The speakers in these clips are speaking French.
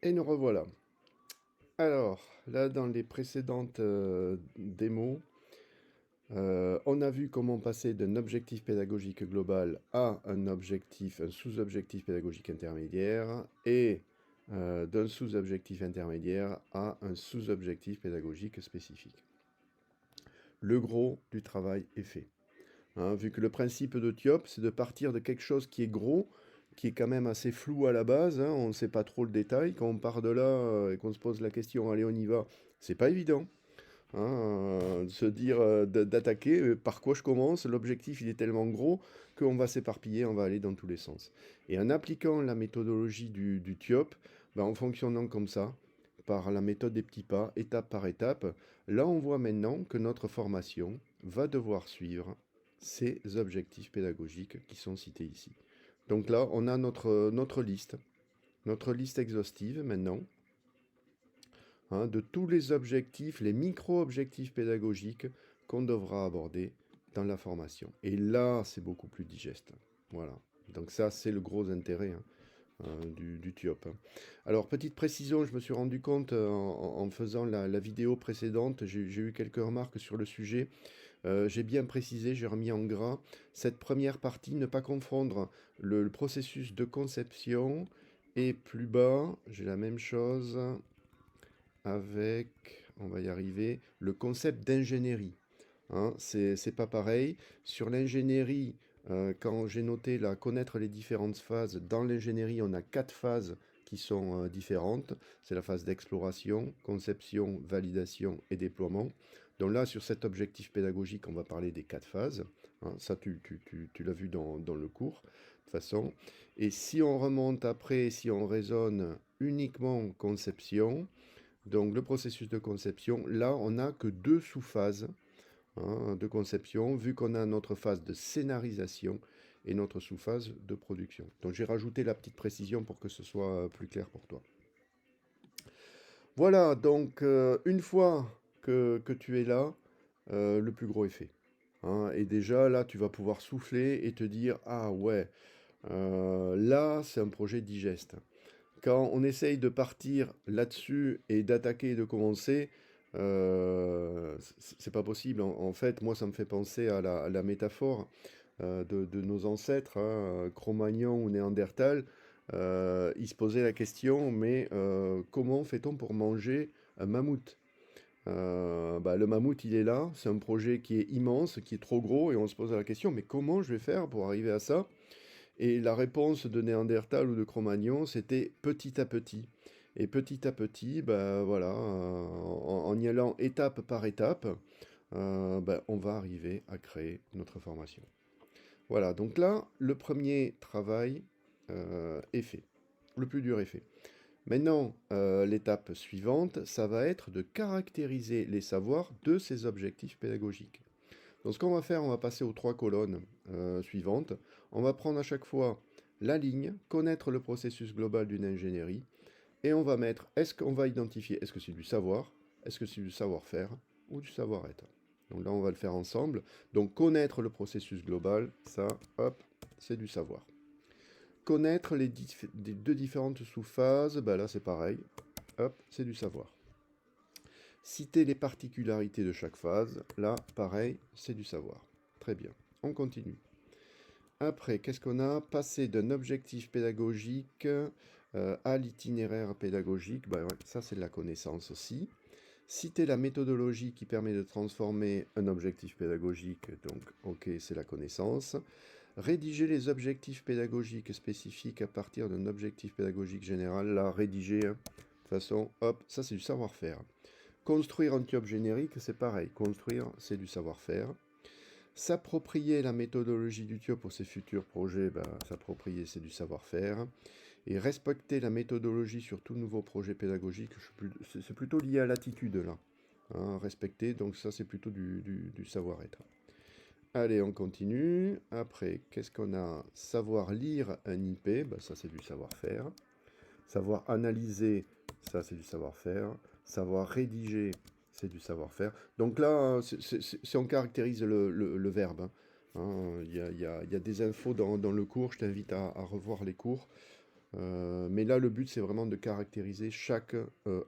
Et nous revoilà. Alors, là, dans les précédentes démos, on a vu comment passer d'un objectif pédagogique global à un sous-objectif pédagogique intermédiaire, et d'un sous-objectif intermédiaire à un sous-objectif pédagogique spécifique. Le gros du travail est fait. Hein, vu que le principe de TIOP, c'est de partir de quelque chose qui est gros, qui est quand même assez flou à la base, hein, on ne sait pas trop le détail. Quand on part de là et qu'on se pose la question, allez, on y va, c'est pas évident. Hein, de se dire, d'attaquer, par quoi je commence, l'objectif il est tellement gros qu'on va s'éparpiller, on va aller dans tous les sens. Et en appliquant la méthodologie du TIOP, ben, en fonctionnant comme ça, par la méthode des petits pas, étape par étape, là on voit maintenant que notre formation va devoir suivre ces objectifs pédagogiques qui sont cités ici. Donc là, on a notre liste exhaustive maintenant, hein, de tous les objectifs, les micro-objectifs pédagogiques qu'on devra aborder dans la formation. Et là, c'est beaucoup plus digeste. Voilà. Donc ça, c'est le gros intérêt, hein, du TIOP. Alors, petite précision, je me suis rendu compte en faisant la vidéo précédente, j'ai eu quelques remarques sur le sujet. J'ai bien précisé, j'ai remis en gras, cette première partie, ne pas confondre le processus de conception, et plus bas, j'ai la même chose avec, on va y arriver, le concept d'ingénierie. Hein, c'est pas pareil. Sur l'ingénierie, quand j'ai noté là, connaître les différentes phases, dans l'ingénierie, on a 4 phases qui sont différentes. C'est la phase d'exploration, conception, validation et déploiement. Donc là, sur cet objectif pédagogique, on va parler des 4 phases. Hein, ça, tu l'as vu dans le cours, de toute façon. Et si on remonte après, si on raisonne uniquement conception, donc le processus de conception, là, on n'a que 2 sous-phases, hein, de conception, vu qu'on a notre phase de scénarisation et notre sous-phase de production. Donc j'ai rajouté la petite précision pour que ce soit plus clair pour toi. Voilà, donc une fois que tu es là, le plus gros est fait. Hein, et déjà là, tu vas pouvoir souffler et te dire, ah ouais, là, c'est un projet digeste. Quand on essaye de partir là-dessus et d'attaquer et de commencer, c'est pas possible. En fait, moi, ça me fait penser à la métaphore de nos ancêtres, hein, Cro-Magnon ou Néandertal. Ils se posaient la question, mais comment fait-on pour manger un mammouth? Bah, le mammouth, il est là, c'est un projet qui est immense, qui est trop gros, et on se pose la question, mais comment je vais faire pour arriver à ça? Et la réponse de Néandertal ou de Cro-Magnon, c'était petit à petit. Et petit à petit, ben voilà, en y allant étape par étape, ben, on va arriver à créer notre formation. Voilà, donc là, le premier travail est fait. Le plus dur est fait. Maintenant, l'étape suivante, ça va être de caractériser les savoirs de ces objectifs pédagogiques. Donc ce qu'on va faire, on va passer aux 3 colonnes suivantes. On va prendre à chaque fois la ligne, connaître le processus global d'une ingénierie, et on va mettre, est-ce qu'on va identifier, est-ce que c'est du savoir, est-ce que c'est du savoir-faire ou du savoir-être. Donc là, on va le faire ensemble. Donc connaître le processus global, ça, hop, c'est du savoir. Connaître les 2 différentes sous-phases, bah là c'est pareil, hop, c'est du savoir. Citer les particularités de chaque phase, là, pareil, c'est du savoir. Très bien, on continue. Après, qu'est-ce qu'on a? Passer d'un objectif pédagogique à l'itinéraire pédagogique, bah ouais, ça c'est de la connaissance aussi. Citer la méthodologie qui permet de transformer un objectif pédagogique, donc ok, c'est la connaissance. Rédiger les objectifs pédagogiques spécifiques à partir d'un objectif pédagogique général, là, rédiger, hein, de toute façon, hop, ça c'est du savoir-faire. Construire un TIOP générique, c'est pareil. Construire, c'est du savoir-faire. S'approprier la méthodologie du TIOP pour ses futurs projets, ben, s'approprier, c'est du savoir-faire. Et respecter la méthodologie sur tout nouveau projet pédagogique, c'est plutôt lié à l'attitude là. Hein, respecter, donc ça c'est plutôt du savoir-être. Allez, on continue. Après, qu'est-ce qu'on a? Savoir lire un IP, ben, ça c'est du savoir-faire. Savoir analyser, ça c'est du savoir-faire. Savoir rédiger, c'est du savoir-faire. Donc là, si on caractérise le verbe, hein, il y a des infos dans le cours, je t'invite à revoir les cours. Mais là, le but, c'est vraiment de caractériser chaque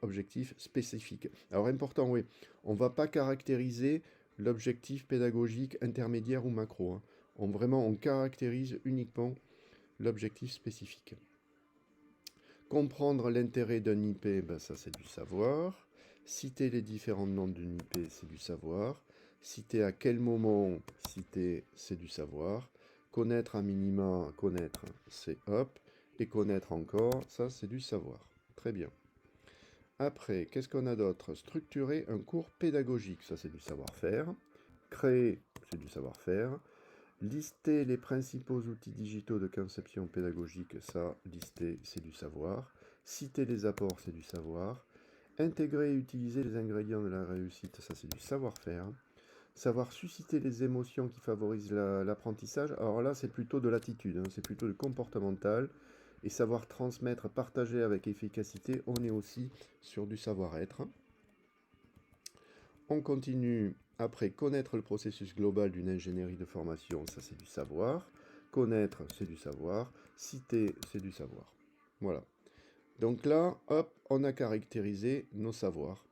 objectif spécifique. Alors, important, oui, on ne va pas caractériser l'objectif pédagogique intermédiaire ou macro, hein. On caractérise uniquement l'objectif spécifique. Comprendre l'intérêt d'un IP, ben ça c'est du savoir. Citer les différents noms d'une IP, c'est du savoir. Citer à quel moment citer, c'est du savoir. Connaître un minima, connaître, c'est hop. Et connaître encore, ça c'est du savoir. Très bien. Après, qu'est-ce qu'on a d'autre? Structurer un cours pédagogique, ça c'est du savoir-faire. Créer, c'est du savoir-faire. Lister les principaux outils digitaux de conception pédagogique, ça, lister, c'est du savoir. Citer les apports, c'est du savoir. Intégrer et utiliser les ingrédients de la réussite, ça, c'est du savoir-faire. Savoir susciter les émotions qui favorisent l'apprentissage, alors là, c'est plutôt de l'attitude, hein, c'est plutôt du comportemental. Et savoir transmettre, partager avec efficacité, on est aussi sur du savoir-être. On continue. Après, connaître le processus global d'une ingénierie de formation, ça c'est du savoir. Connaître, c'est du savoir. Citer, c'est du savoir. Voilà. Donc là, hop, on a caractérisé nos savoirs.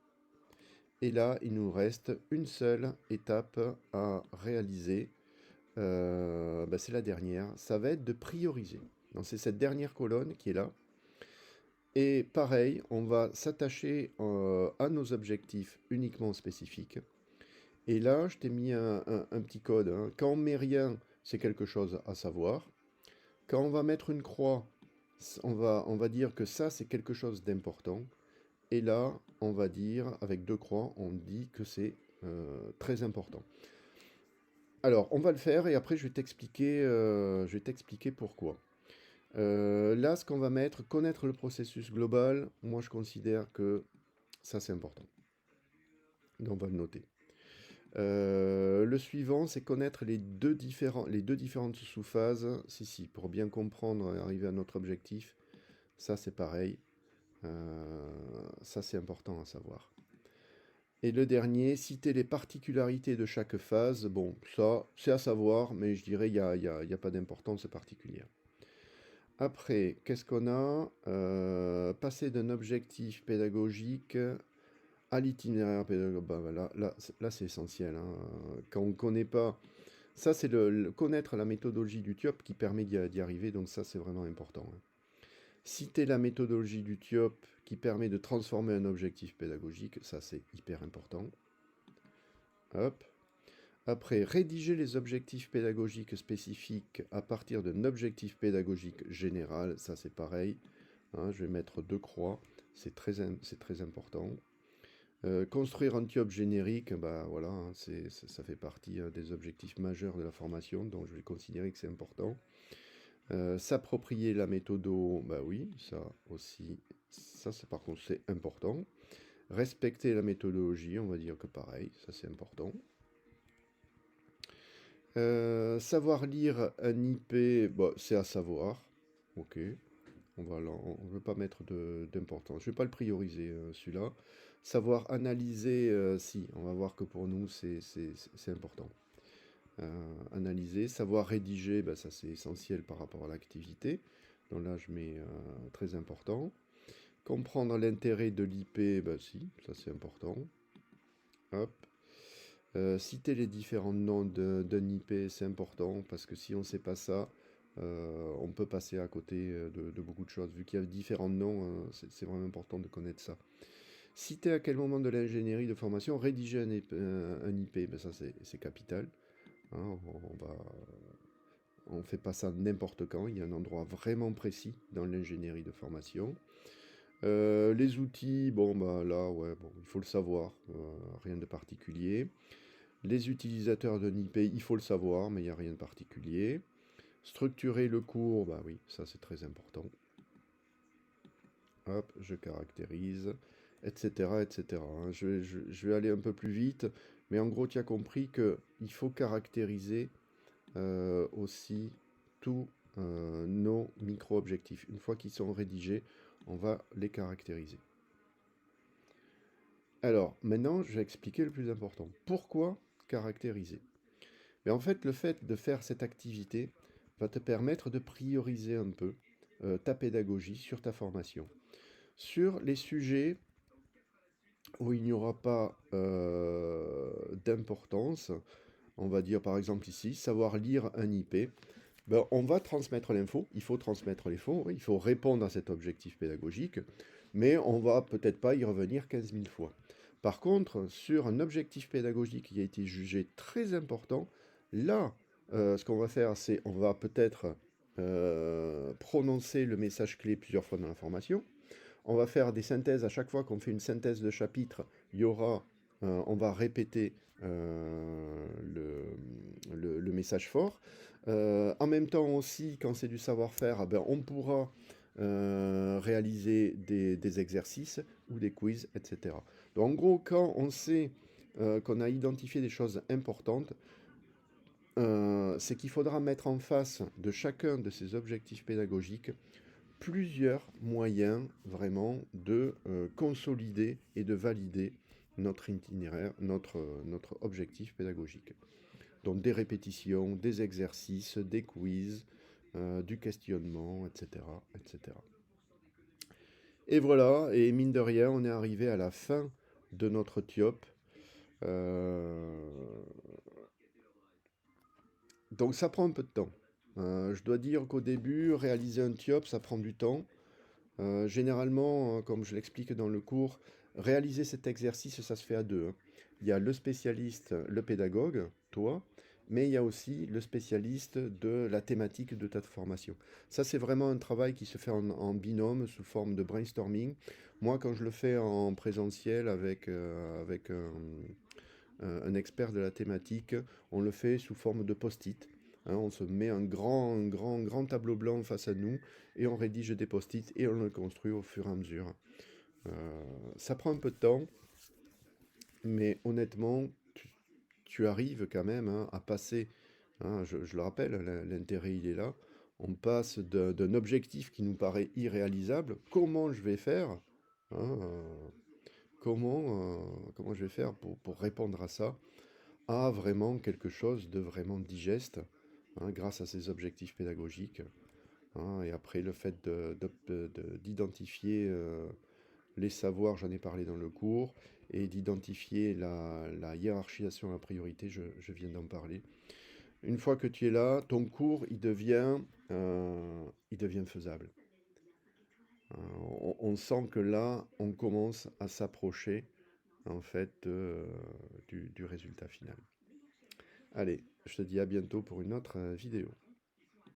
Et là, il nous reste une seule étape à réaliser. C'est la dernière. Ça va être de prioriser. Donc c'est cette dernière colonne qui est là. Et pareil, on va s'attacher à nos objectifs uniquement spécifiques. Et là, je t'ai mis un petit code, hein. Quand on met rien, c'est quelque chose à savoir. Quand on va mettre une croix, on va dire que ça, c'est quelque chose d'important. Et là, on va dire, avec deux croix, on dit que c'est très important. Alors, on va le faire et après, je vais t'expliquer pourquoi. Là, ce qu'on va mettre, connaître le processus global, moi, je considère que ça, c'est important. Donc, on va le noter. Le suivant, c'est connaître les deux différentes sous-phases. Si, pour bien comprendre et arriver à notre objectif, ça c'est pareil. Ça c'est important à savoir. Et le dernier, citer les particularités de chaque phase. Bon, ça c'est à savoir, mais je dirais il y a pas d'importance particulière. Après, qu'est-ce qu'on a? Passer d'un objectif pédagogique à l'itinéraire pédagogique. Bah, là c'est essentiel, hein. Quand on ne connaît pas, ça c'est connaître la méthodologie du TIOP qui permet d'y arriver, donc ça c'est vraiment important, hein. Citer la méthodologie du TIOP qui permet de transformer un objectif pédagogique, ça c'est hyper important. Hop. Après, rédiger les objectifs pédagogiques spécifiques à partir d'un objectif pédagogique général, ça c'est pareil, hein, je vais mettre deux croix, c'est très important. Construire un TIOP générique, bah voilà, hein, ça fait partie des objectifs majeurs de la formation, donc je vais considérer que c'est important. S'approprier la méthodo, bah oui, ça aussi, ça c'est par contre c'est important. Respecter la méthodologie, on va dire que pareil, ça c'est important. Savoir lire un IP, bah, c'est à savoir, ok. On ne veut pas mettre d'importance. Je ne vais pas le prioriser, celui-là. Savoir analyser, si, on va voir que pour nous, c'est important. Analyser, savoir rédiger, bah, ça c'est essentiel par rapport à l'activité. Donc là, je mets très important. Comprendre l'intérêt de l'IP, bah, si, ça c'est important. Hop. Citer les différents noms d'un IP, c'est important, parce que si on ne sait pas ça, on peut passer à côté de beaucoup de choses. Vu qu'il y a différents noms, c'est vraiment important de connaître ça. Citer à quel moment de l'ingénierie de formation rédiger un IP, ben ça c'est capital, hein. On ne fait pas ça n'importe quand, il y a un endroit vraiment précis dans l'ingénierie de formation. Les outils, bon bah là, ouais, bon, il faut le savoir, rien de particulier. Les utilisateurs d'un IP, il faut le savoir, mais il n'y a rien de particulier. Structurer le cours, bah oui, ça c'est très important. Hop, je caractérise, etc. etc. hein. Je vais aller un peu plus vite, mais en gros, tu as compris qu'il faut caractériser aussi tous nos micro-objectifs. Une fois qu'ils sont rédigés, on va les caractériser. Alors, maintenant, je vais expliquer le plus important. Pourquoi caractériser? Mais en fait, le fait de faire cette activité va te permettre de prioriser un peu ta pédagogie, sur ta formation. Sur les sujets où il n'y aura pas d'importance, on va dire par exemple ici, savoir lire un IP, ben, on va transmettre l'info, il faut transmettre l'info, il faut répondre à cet objectif pédagogique, mais on va peut-être pas y revenir 15 000 fois. Par contre, sur un objectif pédagogique qui a été jugé très important, là, ce qu'on va faire, c'est on va peut-être prononcer le message clé plusieurs fois dans la formation. On va faire des synthèses. À chaque fois qu'on fait une synthèse de chapitre, il y aura, on va répéter le message fort. En même temps aussi, quand c'est du savoir-faire, ben, on pourra réaliser des exercices ou des quiz, etc. Donc en gros, quand on sait qu'on a identifié des choses importantes, c'est qu'il faudra mettre en face de chacun de ces objectifs pédagogiques plusieurs moyens vraiment de consolider et de valider notre itinéraire, notre objectif pédagogique. Donc des répétitions, des exercices, des quiz, du questionnement, etc., etc. Et voilà, et mine de rien, on est arrivé à la fin de notre TIOP. Donc ça prend un peu de temps. Je dois dire qu'au début, réaliser un TIOP, ça prend du temps. Généralement, comme je l'explique dans le cours, réaliser cet exercice, ça se fait à deux, hein. Il y a le spécialiste, le pédagogue, toi, mais il y a aussi le spécialiste de la thématique de ta formation. Ça, c'est vraiment un travail qui se fait en binôme, sous forme de brainstorming. Moi, quand je le fais en présentiel avec un expert de la thématique, on le fait sous forme de post-it. Hein, on se met un grand tableau blanc face à nous et on rédige des post-it et on le construit au fur et à mesure. Ça prend un peu de temps, mais honnêtement, tu arrives quand même, hein, à passer, hein, je le rappelle, l'intérêt il est là, on passe d'un objectif qui nous paraît irréalisable, comment je vais faire, hein, comment je vais faire pour répondre à ça, à vraiment quelque chose de vraiment digeste, hein, grâce à ces objectifs pédagogiques, hein. Et après, le fait d'identifier les savoirs, j'en ai parlé dans le cours, et d'identifier la hiérarchisation à la priorité, je viens d'en parler. Une fois que tu es là, ton cours, il devient faisable. On sent que là, on commence à s'approcher, en fait, du résultat final. Allez, je te dis à bientôt pour une autre vidéo.